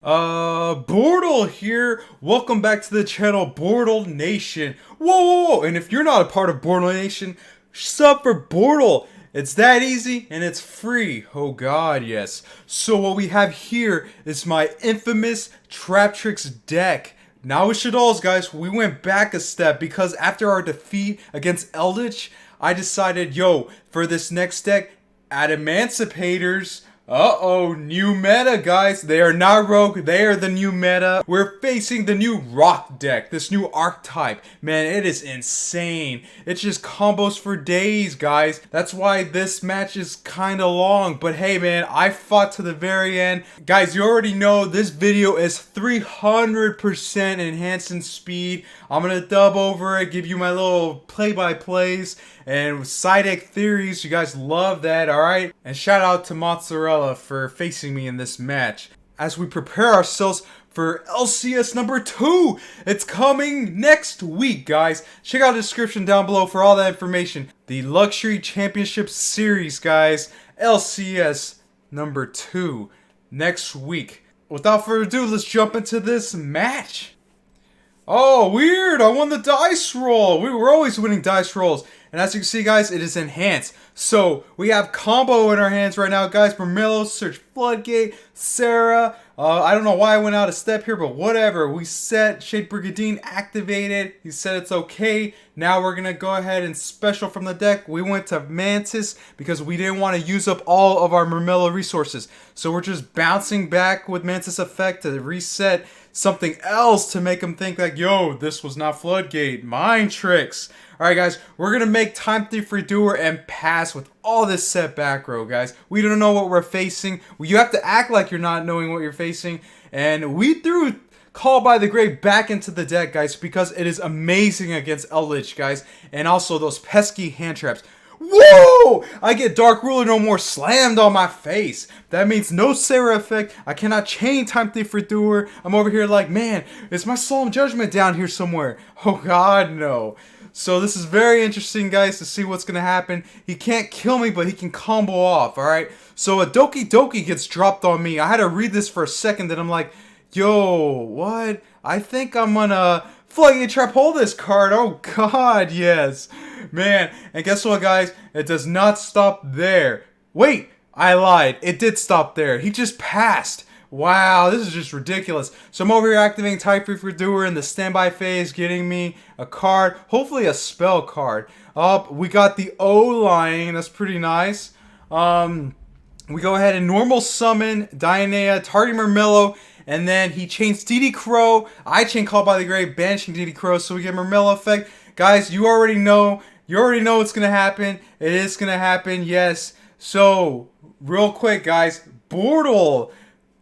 Bortle here. Welcome back to the channel, Bortle Nation. Whoa! And if you're not a part of Bortle Nation, sub for Bortle. It's that easy and it's free. Oh god, yes. So what we have here is my infamous TRAPTRIX deck. Now with Shaddolls, guys, we went back a step because after our defeat against Eldritch, I decided, for this next deck, ADAMANCIPATORS. Uh-oh, new meta, guys. They are not rogue, they are the new meta. We're facing the new rock deck, this new archetype. Man, it is insane. It's just combos for days, guys. That's why this match is kind of long. But hey, man, I fought to the very end. Guys, you already know this video is 300% enhanced in speed. I'm gonna dub over it, give you my little play-by-plays and side deck theories. You guys love that, alright? And shout out to Mozzarella for facing me in this match. As we prepare ourselves for LCS number 2. It's coming next week, guys. Check out the description down below for all that information. The Luxury Championship Series, guys. LCS number 2 next week. Without further ado, let's jump into this match. Oh, weird! I won the dice roll! We were always winning dice rolls. And as you can see, guys, it is enhanced. So, we have combo in our hands right now, guys. Mermillo, Search Floodgate, Sarah. I don't know why I went out a step here, but whatever. We set Shade Brigadine activated. He said it's okay. Now we're going to go ahead and special from the deck. We went to Mantis because we didn't want to use up all of our Mermillo resources. So we're just bouncing back with Mantis effect to reset something else to make them think like, this was not Floodgate. Mind tricks. Alright, guys, we're going to make Time Thief for Doer and pass with all this set back row, guys. We don't know what we're facing. You have to act like you're not knowing what you're facing. And we threw Call by the Grave back into the deck, guys, because it is amazing against Eldritch, guys. And also those pesky hand traps. Whoa! I get Dark Ruler no more slammed on my face. That means no Sarah effect. I cannot chain Time Thief for Doer. I'm over here like, man, is my Solemn Judgment down here somewhere? Oh god, no. So this is very interesting, guys, to see what's going to happen. He can't kill me, but he can combo off, alright? So a Doki Doki gets dropped on me. I had to read this for a second, then I'm like, what? I think I'm gonna Floodgate Trap hold this card. Oh god, yes. Man, and guess what, guys? It does not stop there. Wait, I lied. It did stop there. He just passed. Wow, this is just ridiculous. So I'm over here activating Time Thief for Doer in the standby phase, getting me a card, hopefully a spell card. We got the O-line, that's pretty nice. We go ahead and normal summon Dianea, targeting Mermillo, and then he chains DD Crow. I chain Call by the Grave, banishing DD Crow, so we get Mermillo effect. Guys, you already know what's gonna happen. It is gonna happen, yes. So, real quick, guys, Bortle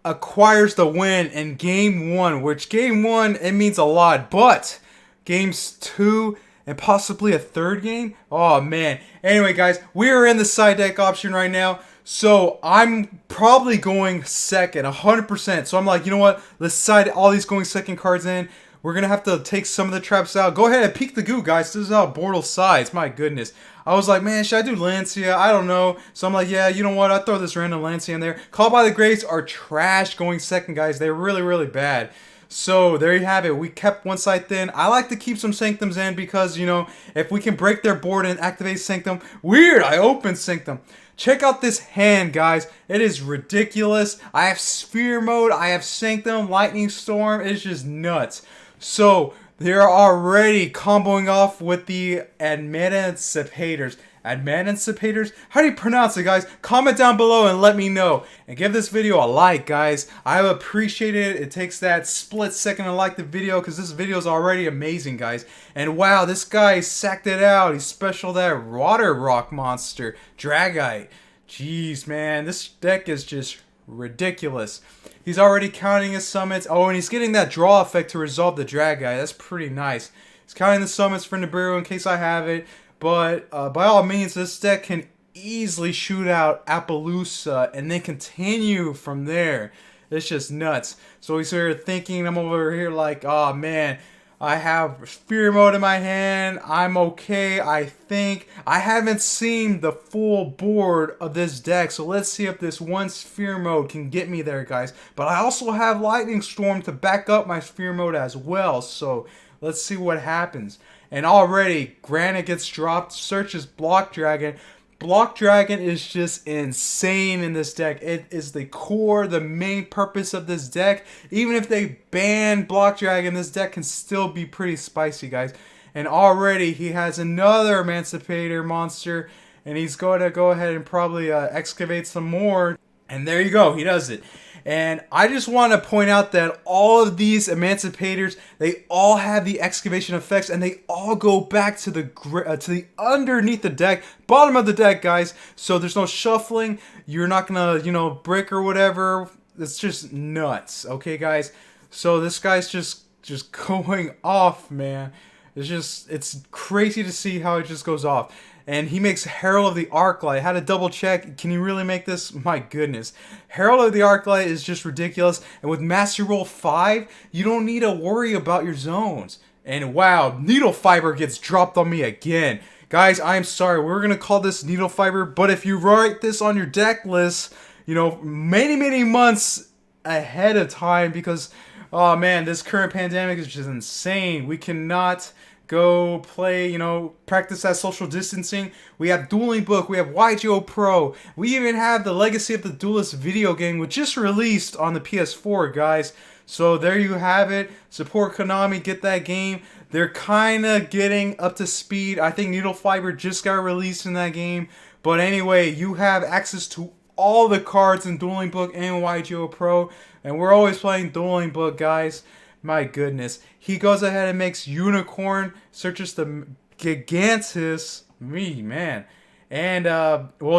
acquires the win in game 1, which game 1, it means a lot, but games 2 and possibly a third game, oh man. Anyway, guys, we are in the side deck option right now, so I'm probably going second 100%. So I'm like, you know what, let's side all these going second cards in. We're gonna have to take some of the traps out. Go ahead and peek the goo, guys. This is how Bortle sides. My goodness. I was like, man, should I do Lancia? I don't know. So I'm like, yeah, you know what? I'll throw this random Lancia in there. Call by the Graves are trash going second, guys. They're really, really bad. So there you have it. We kept one side thin. I like to keep some Sanctums in because, if we can break their board and activate Sanctum. Weird, I opened Sanctum. Check out this hand, guys. It is ridiculous. I have Sphere Mode. I have Sanctum, Lightning Storm. It's just nuts. So, they're already comboing off with the ADAMANCIPATORS. ADAMANCIPATORS? How do you pronounce it, guys? Comment down below and let me know. And give this video a like, guys. I appreciate it. It takes that split second to like the video because this video is already amazing, guys. And wow, this guy sacked it out. He special that water rock monster, Dragite. Jeez, man. This deck is just ridiculous. He's already counting his summons. Oh, and he's getting that draw effect to resolve the drag guy. That's pretty nice. He's counting the summons for Nibiru in case I have it. But by all means, this deck can easily shoot out Appaloosa and then continue from there. It's just nuts. So he's here thinking, I'm over here like, oh man, I have Sphere Mode in my hand. I'm okay, I think. I haven't seen the full board of this deck, so let's see if this one Sphere Mode can get me there, guys. But I also have Lightning Storm to back up my Sphere Mode as well, so let's see what happens. And already, Granite gets dropped, searches Block Dragon. Block Dragon is just insane in this deck. It is the core, the main purpose of this deck. Even if they ban Block Dragon, this deck can still be pretty spicy, guys. And already he has another Emancipator monster, and he's going to go ahead and probably excavate some more. And there you go, he does it. And I just want to point out that all of these Emancipators, they all have the excavation effects, and they all go back to the underneath the deck, bottom of the deck, guys. So there's no shuffling. You're not gonna, brick or whatever. It's just nuts, okay, guys. So this guy's just going off, man. It's crazy to see how it just goes off. And he makes Herald of the Arclight. I had to double check. Can he really make this? My goodness. Herald of the Arclight is just ridiculous. And with Master Roll 5, you don't need to worry about your zones. And wow, Needle Fiber gets dropped on me again. Guys, I'm sorry. We're going to call this Needle Fiber. But if you write this on your deck list, many months ahead of time, because, oh man, this current pandemic is just insane. We cannot go play, practice that social distancing. We have Dueling Book, we have yugioh Pro, we even have the Legacy of the Duelist video game, which just released on the PS4, guys. So there you have it. Support Konami, get that game. They're kind of getting up to speed. I think Needle Fiber just got released in that game. But anyway, you have access to all the cards in Dueling Book and yugioh Pro. And we're always playing Dueling Book, guys. My goodness. He goes ahead and makes Unicorn, searches the Gigantus. Man. And,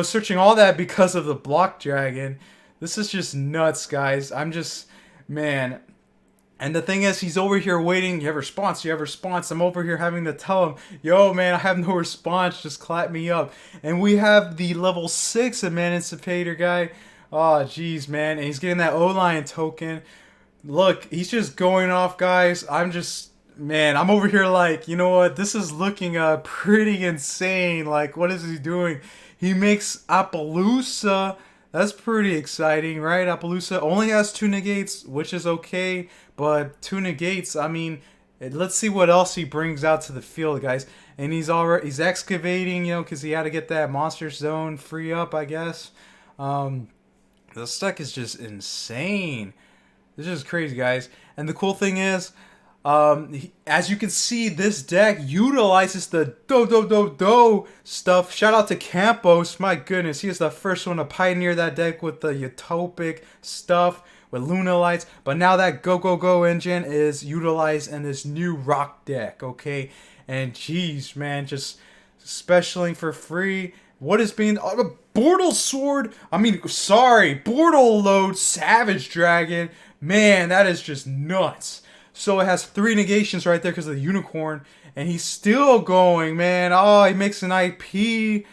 searching all that because of the Block Dragon. This is just nuts, guys. Man. And the thing is, he's over here waiting. You have response, you have response. I'm over here having to tell him, yo, man, I have no response. Just clap me up. And we have the level 6 Emancipator guy. Oh, jeez, man. And he's getting that O-Lion token. Look, he's just going off, guys. I'm over here like, you know what? This is looking pretty insane. Like, what is he doing? He makes Appaloosa. That's pretty exciting, right? Appaloosa only has 2 negates, which is okay. But 2 negates, I mean, let's see what else he brings out to the field, guys. And he's excavating, because he had to get that monster zone free up, I guess. This deck is just insane. This is crazy, guys. And the cool thing is, as you can see, this deck utilizes the do stuff. Shout out to Campos. My goodness, he is the first one to pioneer that deck with the utopic stuff with Luna Lights. But now that go engine is utilized in this new rock deck, okay? And geez, man, just specialing for free. What is being... Bortle Sword? Bortle Load Savage Dragon. Man, that is just nuts. So it has 3 negations right there because of the Unicorn. And he's still going, man. Oh, he makes an IP.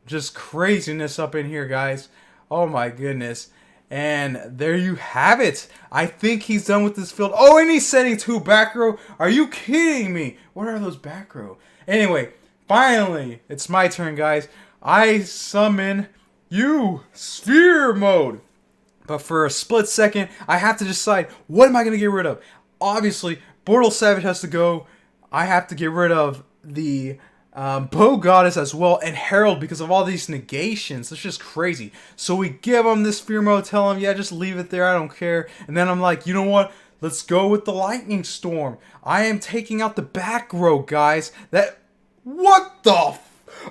Just craziness up in here, guys. Oh, my goodness. And there you have it. I think he's done with this field. Oh, and he's setting 2 back row. Are you kidding me? What are those back row? Anyway, finally, it's my turn, guys. I summon you, Sphere Mode. But for a split second, I have to decide, what am I going to get rid of? Obviously, Bortle Savage has to go. I have to get rid of the Bow Goddess as well, and Herald because of all these negations. It's just crazy. So we give him this Sphere Mode, tell him, yeah, just leave it there, I don't care. And then I'm like, you know what? Let's go with the Lightning Storm. I am taking out the back row, guys. What the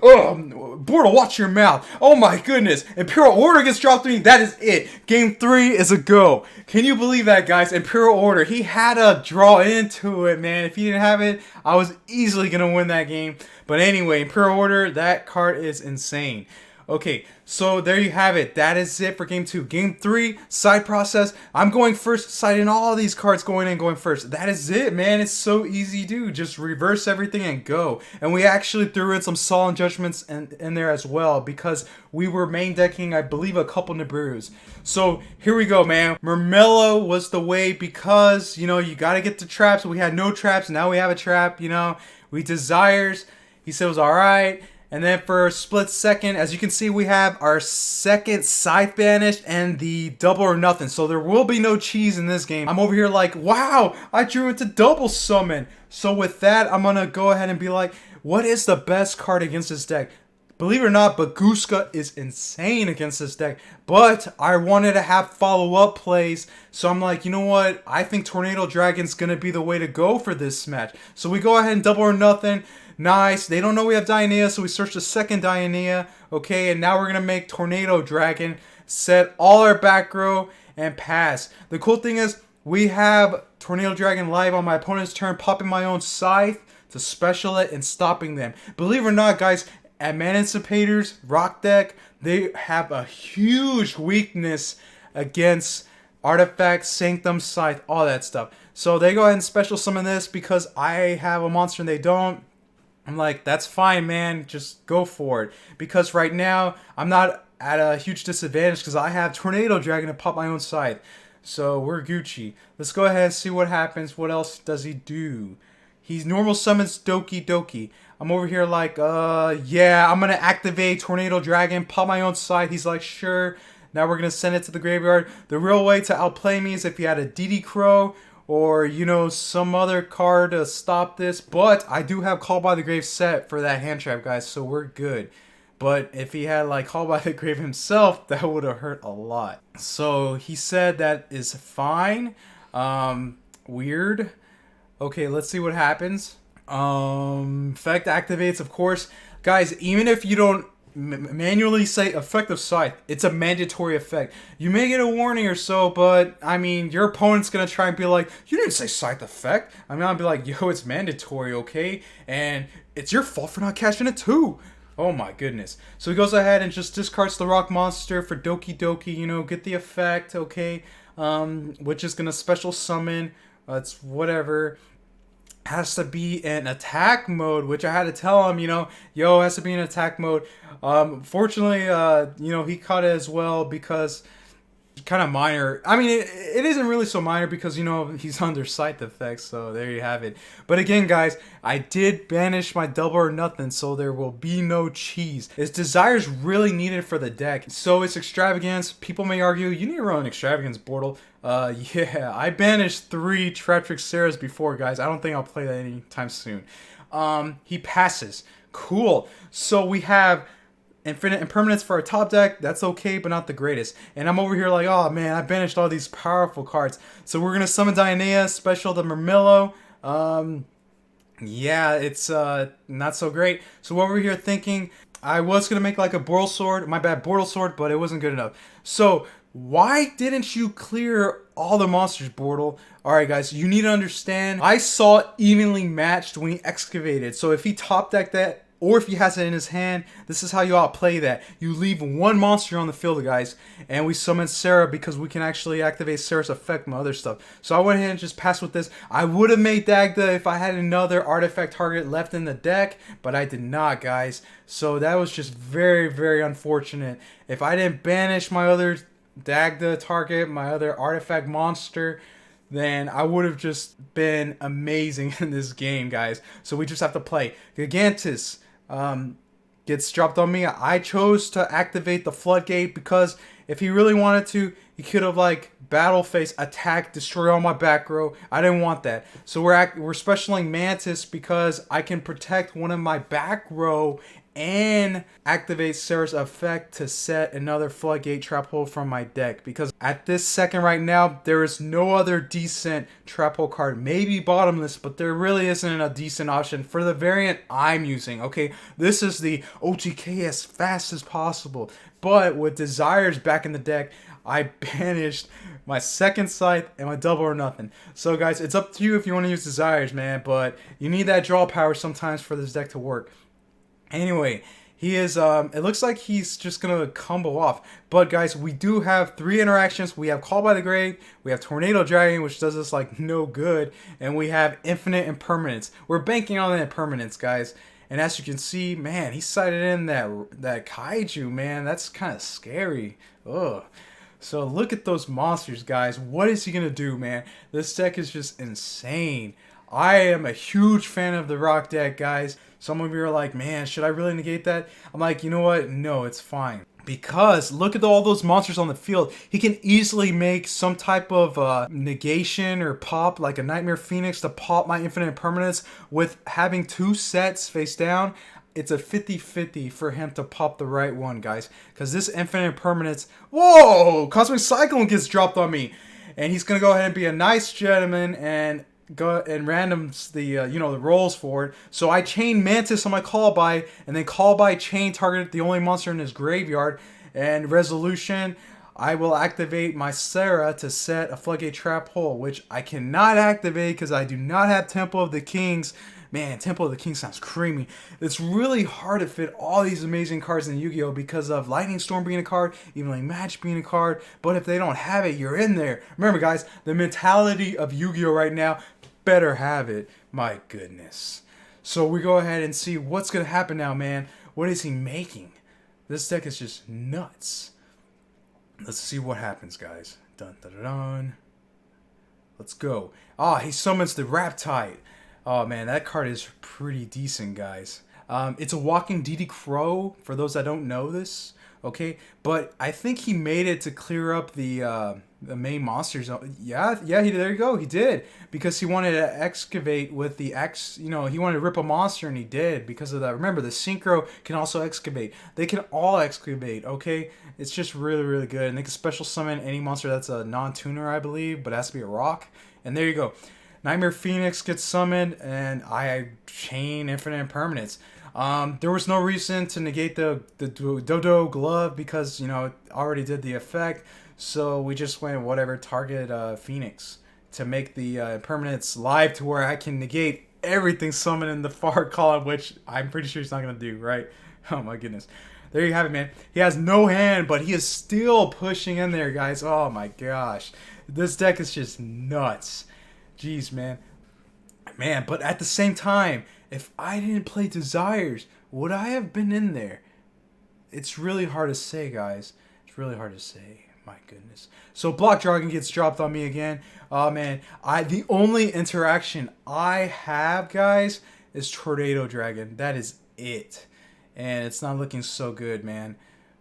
Bortle, watch your mouth. Oh my goodness. Imperial Order gets dropped to me. That is it. Game 3 is a go. Can you believe that, guys? Imperial Order. He had to draw into it, man. If he didn't have it, I was easily going to win that game. But anyway, Imperial Order, that card is insane. Okay, so there you have it. That is it for game 2. Game 3, side process. I'm going first, deciding all these cards going in, going first. That is it, man. It's so easy to do. Just reverse everything and go. And we actually threw in some Solemn Judgments in there as well because we were main decking, I believe, a couple Nibiru's. So here we go, man. Murmillo was the way because, you know, you got to get the traps. We had no traps. Now we have a trap, you know. We Desires. He said it was all right. And then for a split second, as you can see, we have our second Scythe banished and the double or nothing. So there will be no cheese in this game. I'm over here like, wow, I drew into double summon. So with that, I'm going to go ahead and be like, what is the best card against this deck? Believe it or not, Baguska is insane against this deck. But I wanted to have follow-up plays. So I'm like, you know what? I think Tornado Dragon's going to be the way to go for this match. So we go ahead and double or nothing. Nice. They don't know we have Dionea, so we search the second Dionea. Okay, and now we're going to make Tornado Dragon, set all our back row, and pass. The cool thing is, we have Tornado Dragon live on my opponent's turn, popping my own Scythe to special it and stopping them. Believe it or not, guys, ADAMANCIPATORS, Rock deck, they have a huge weakness against Artifacts, Sanctum, Scythe, all that stuff. So they go ahead and special summon this because I have a monster and they don't. I'm like, that's fine, man. Just go for it. Because right now, I'm not at a huge disadvantage because I have Tornado Dragon to pop my own Scythe. So we're Gucci. Let's go ahead and see what happens. What else does he do? He's normal summons Doki Doki. I'm over here like, yeah, I'm going to activate Tornado Dragon, pop my own Scythe. He's like, sure. Now we're going to send it to the graveyard. The real way to outplay me is if you had a DD Crow or, you know, some other card to stop this. But I do have Call by the Grave set for that hand trap, guys, so we're good. But if he had, like, Call by the Grave himself, that would have hurt a lot. So he said that is fine. Weird. Okay, let's see what happens. Effect activates, of course. Guys, even if you don't manually say effective Scythe, it's a mandatory effect. You may get a warning or so, but I mean, your opponent's gonna try and be like, you didn't say Scythe effect. I mean, I'll be like, yo, it's mandatory, okay? And it's your fault for not catching it too. Oh my goodness. So he goes ahead and just discards the rock monster for Doki Doki, you know, get the effect, okay? Which is gonna special summon. It's whatever. Has to be in attack mode, which I had to tell him, you know, yo, has to be in attack mode. Fortunately, you know, he caught it as well because kind of minor. I mean, it isn't really so minor because, you know, he's under Scythe effects, so there you have it. But again, guys, I did banish my double or nothing, so there will be no cheese. His Desires really needed for the deck, so it's Extravagance. People may argue, you need to run Extravagance, Bortle. Yeah, I banished 3 TRAPTRIX Sarahs before, guys. I don't think I'll play that anytime soon. He passes. Cool. So we have Infinite Impermanence for our top deck. That's okay, but not the greatest. And I'm over here like, oh man, I banished all these powerful cards. So we're going to summon Dionea, special to Murmillo. Yeah, it's not so great. So what we're here thinking, I was going to make like a Bortle Sword. My bad, Bortle Sword, but it wasn't good enough. So why didn't you clear all the monsters, Bortle? Alright guys, you need to understand, I saw it evenly matched when he excavated. So if he top decked that, or if he has it in his hand, this is how you outplay that. You leave one monster on the field, guys, and we summon Sarah because we can actually activate Sarah's effect and other stuff. So I went ahead and just passed with this. I would have made Dagda if I had another artifact target left in the deck, but I did not, guys. So that was just very, very unfortunate. If I didn't banish my other Dagda target, my other artifact monster, then I would have just been amazing in this game, guys. So we just have to play. Gigantus gets dropped on me. I chose to activate the Floodgate because if he really wanted to, he could have like battle phase, attack, destroy all my back row. I didn't want that. So we're specialing Mantis because I can protect one of my back row and activate Sarah's effect to set another Floodgate trap hole from my deck. Because at this second right now, there is no other decent trap hole card. Maybe Bottomless, but there really isn't a decent option for the variant I'm using. Okay, this is the OTK as fast as possible. But with Desires back in the deck, I banished my second Scythe and my double or nothing. So guys, it's up to you if you want to use Desires, man. But you need that draw power sometimes for this deck to work. Anyway, He is, it looks like he's just gonna combo off. But guys, we do have 3 interactions. We have Call by the Grave, we have Tornado Dragon, which does us like no good, and we have Infinite Impermanence. We're banking on the Impermanence, guys. And as you can see, man, he sighted in that Kaiju, man. That's kind of scary. Ugh. So look at those monsters, guys. What is he gonna do, man? This deck is just insane. I am a huge fan of the rock deck, guys. Some of you are like, man, should I really negate that? I'm like, you know what? No, it's fine. Because look at all those monsters on the field. He can easily make some type of negation or pop, like a Nightmare Phoenix to pop my Infinite Impermanence with having 2 sets face down. It's a 50-50 for him to pop the right one, guys. Because this Infinite Impermanence... Whoa! Cosmic Cyclone gets dropped on me. And he's going to go ahead and be a nice gentleman and go and randoms the the rolls for it. So I chain Mantis on my call by, and then call by chain target the only monster in his graveyard. And resolution, I will activate my Sarah to set a Floodgate Trap Hole, which I cannot activate because I do not have Temple of the Kings. Man, Temple of the King sounds creamy. It's really hard to fit all these amazing cards in Yu-Gi-Oh! Because of Lightning Storm being a card, Evenly Match being a card. But if they don't have it, you're in there. Remember, guys, the mentality of Yu-Gi-Oh! Right now, better have it. My goodness. So we go ahead and see what's going to happen now, man. What is he making? This deck is just nuts. Let's see what happens, guys. Dun, dun, dun, dun. Let's go. Ah, he summons the Raptide. Oh man, that card is pretty decent, guys. It's a walking DD Crow, for those that don't know this. Okay, but I think he made it to clear up the main monsters. Yeah, there you go, he did. Because he wanted to excavate with the he wanted to rip a monster, and he did because of that. Remember, the Synchro can also excavate. They can all excavate, okay? It's just really, really good. And they can special summon any monster that's a non-tuner, I believe, but it has to be a rock. And there you go. Nightmare Phoenix gets summoned, and I chain Infinite Impermanence. There was no reason to negate the Dodo Glove because, it already did the effect. So we just went whatever, target Phoenix to make the Impermanence live to where I can negate everything summoned in the far column, which I'm pretty sure he's not going to do, right? Oh my goodness. There you have it, man. He has no hand, but he is still pushing in there, guys. Oh my gosh. This deck is just nuts. Jeez, man. Man, but at the same time, if I didn't play Desires, would I have been in there? It's really hard to say, guys. It's really hard to say. My goodness. So Block Dragon gets dropped on me again. Oh, man. The only interaction I have, guys, is Tornado Dragon. That is it. And it's not looking so good, man.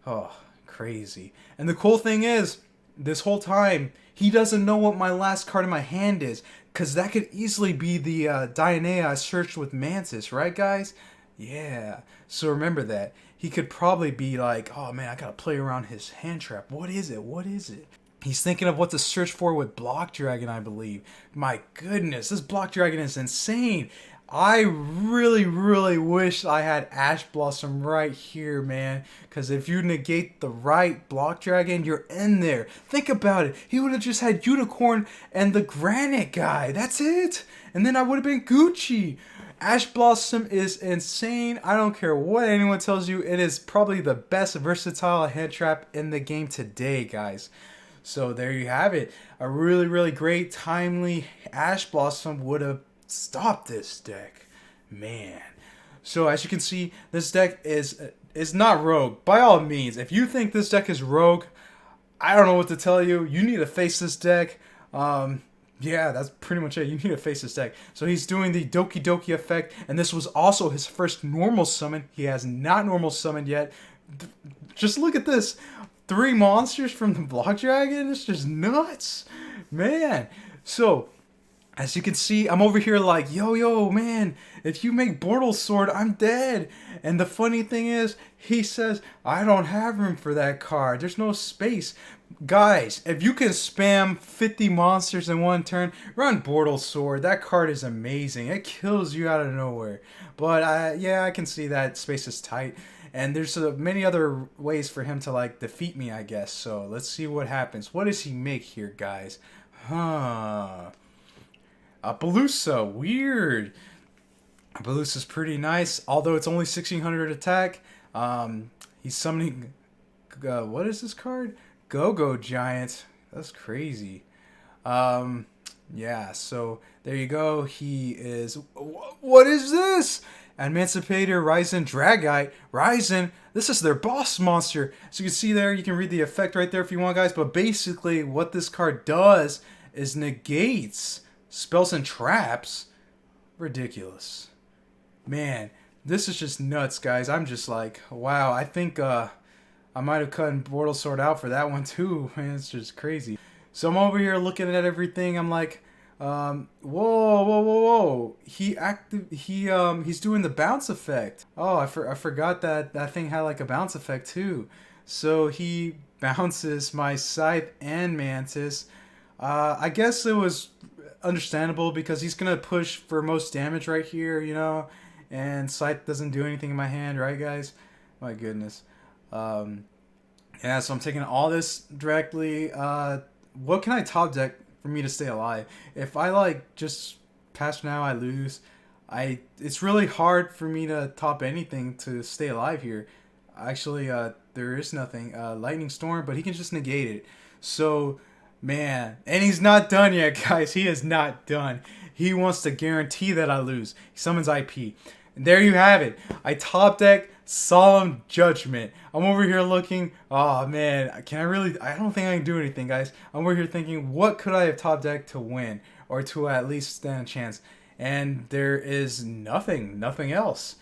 Oh, crazy. And the cool thing is, this whole time, he doesn't know what my last card in my hand is. Because that could easily be the Dionea I searched with Mantis, right, guys? Yeah. So remember that. He could probably be like, oh, man, I got to play around his hand trap. What is it? What is it? He's thinking of what to search for with Block Dragon, I believe. My goodness, this Block Dragon is insane. I really, really wish I had Ash Blossom right here, man. Because if you negate the right Block Dragon, you're in there. Think about it. He would have just had Unicorn and the Granite guy. That's it. And then I would have been Gucci. Ash Blossom is insane. I don't care what anyone tells you. It is probably the best versatile hand trap in the game today, guys. So there you have it. A really, really great, timely Ash Blossom would have stopped this deck, man. So as you can see, this deck is not rogue by all means. If you think this deck is rogue, I don't know what to tell you. You need to face this deck. Yeah, that's pretty much it. You need to face this deck. So he's doing the Doki Doki effect, and this was also his first normal summon. He has not normal summoned yet. Just look at this. 3 monsters from the Block Dragon. It's just nuts, man. So as you can see, I'm over here like, yo, man, if you make Bortle Sword, I'm dead. And the funny thing is, he says, I don't have room for that card. There's no space. Guys, if you can spam 50 monsters in one turn, run Bortle Sword. That card is amazing. It kills you out of nowhere. But yeah, I can see that space is tight. And there's many other ways for him to like defeat me, I guess. So let's see what happens. What does he make here, guys? Appaloosa, weird. Appaloosa's pretty nice, although it's only 1600 attack. He's summoning. What is this card? Go-Go Giant. That's crazy. Yeah, so there you go. He is. What is this? Emancipator, Ryzen, Dragite. Ryzen, this is their boss monster. So you can see there, you can read the effect right there if you want, guys. But basically, what this card does is negates spells and traps. Ridiculous. Man, this is just nuts, guys. I'm just like, wow, I think I might have cut Bortle Sword out for that one too. Man, it's just crazy. So I'm over here looking at everything. I'm like, whoa. He's doing the bounce effect. Oh, I forgot that thing had like a bounce effect too. So he bounces my Scythe and Mantis. I guess it was understandable because he's gonna push for most damage right here, you know, and Scythe doesn't do anything in my hand, right, guys? My goodness. Yeah, so I'm taking all this directly. What can I top deck for me to stay alive? If I like just pass now, I lose. It's really hard for me to top anything to stay alive here. Actually, there is nothing. Lightning Storm, but he can just negate it. So, man, and he's not done yet, guys. He is not done. He wants to guarantee that I lose. He summons IP. And there you have it. I top deck Solemn Judgment. I'm over here looking. Oh man, can I really? I don't think I can do anything, guys. I'm over here thinking, what could I have top decked to win or to at least stand a chance? And there is nothing else.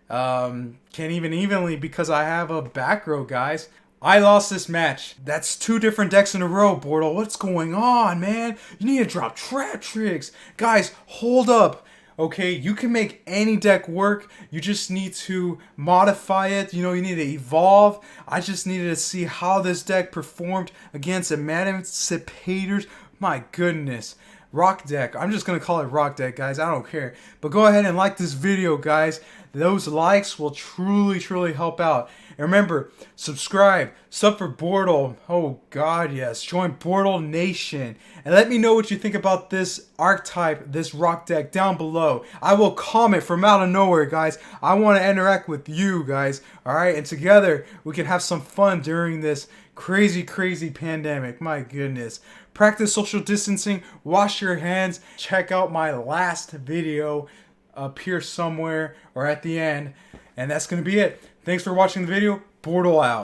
Can't even evenly because I have a back row, guys. I lost this match. That's 2 different decks in a row, Bortle. What's going on, man? You need to drop TRAPTRIX. Guys, hold up. Okay, you can make any deck work. You just need to modify it. You know, you need to evolve. I just needed to see how this deck performed against Emancipators. My goodness. Rock deck. I'm just going to call it rock deck, guys. I don't care. But go ahead and like this video, guys. Those likes will truly help out. And remember, subscribe. Sub for Bortle. Oh, God, yes. Join Bortle Nation. And let me know what you think about this archetype, this rock deck down below. I will comment from out of nowhere, guys. I want to interact with you, guys. All right? And together, we can have some fun during this crazy pandemic. My goodness. Practice social distancing. Wash your hands. Check out my last video up here somewhere or at the end. And that's going to be it. Thanks for watching the video. Bortle out.